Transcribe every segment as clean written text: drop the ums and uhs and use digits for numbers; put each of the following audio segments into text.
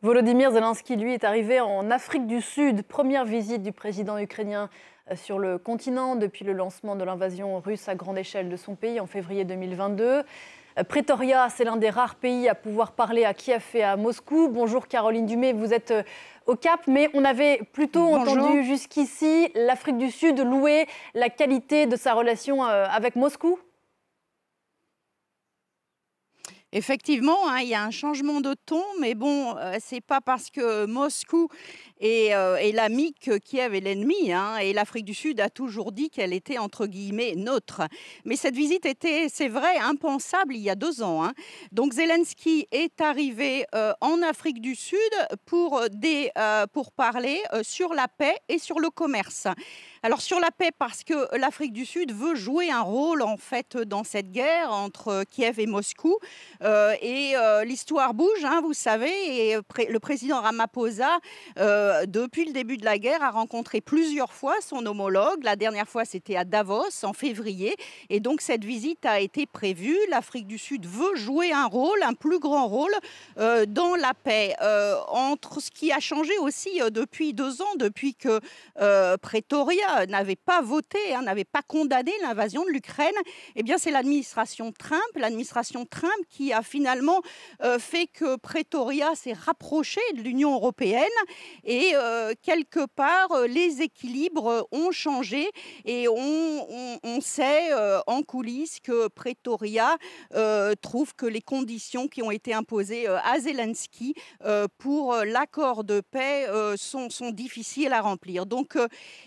Volodymyr Zelensky, lui, est arrivé en Afrique du Sud. Première visite du président ukrainien sur le continent depuis le lancement de l'invasion russe à grande échelle de son pays en février 2022. Pretoria, c'est l'un des rares pays à pouvoir parler à Kiev et à Moscou. Bonjour Caroline Dumais, vous êtes au Cap, mais on avait plutôt entendu jusqu'ici l'Afrique du Sud louer la qualité de sa relation avec Moscou. Effectivement, il y a un changement de ton, mais bon, c'est pas parce que Moscou est l'ami que Kiev est l'ennemi, et l'Afrique du Sud a toujours dit qu'elle était entre guillemets neutre. Mais cette visite était, c'est vrai, impensable il y a 2 ans. Donc Zelensky est arrivé en Afrique du Sud pour parler sur la paix et sur le commerce. Alors sur la paix, parce que l'Afrique du Sud veut jouer un rôle en fait dans cette guerre entre Kiev et Moscou. L'histoire bouge, vous savez, et le président Ramaphosa, depuis le début de la guerre, a rencontré plusieurs fois son homologue. La dernière fois, c'était à Davos, en février. Et donc, cette visite a été prévue. L'Afrique du Sud veut jouer un rôle, un plus grand rôle, dans la paix. Entre ce qui a changé aussi depuis 2 ans, depuis que Pretoria n'avait pas voté, n'avait pas condamné l'invasion de l'Ukraine, eh bien, c'est l'administration Trump qui a finalement fait que Pretoria s'est rapproché de l'Union européenne et quelque part les équilibres ont changé et on sait en coulisses que Pretoria trouve que les conditions qui ont été imposées à Zelensky pour l'accord de paix sont difficiles à remplir. Donc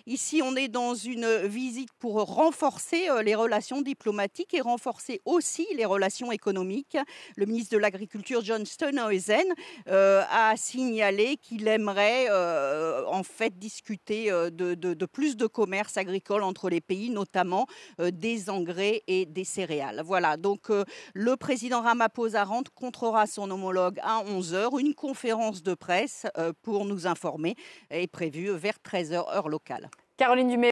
ici on est dans une visite pour renforcer les relations diplomatiques et renforcer aussi les relations économiques. Le ministre de l'Agriculture, John Steenhuisen, a signalé qu'il aimerait en fait discuter de plus de commerce agricole entre les pays, notamment des engrais et des céréales. Voilà, donc le président Ramaphosa rencontrera son homologue à 11h. Une conférence de presse pour nous informer est prévue vers 13h heure locale. Caroline Dumais.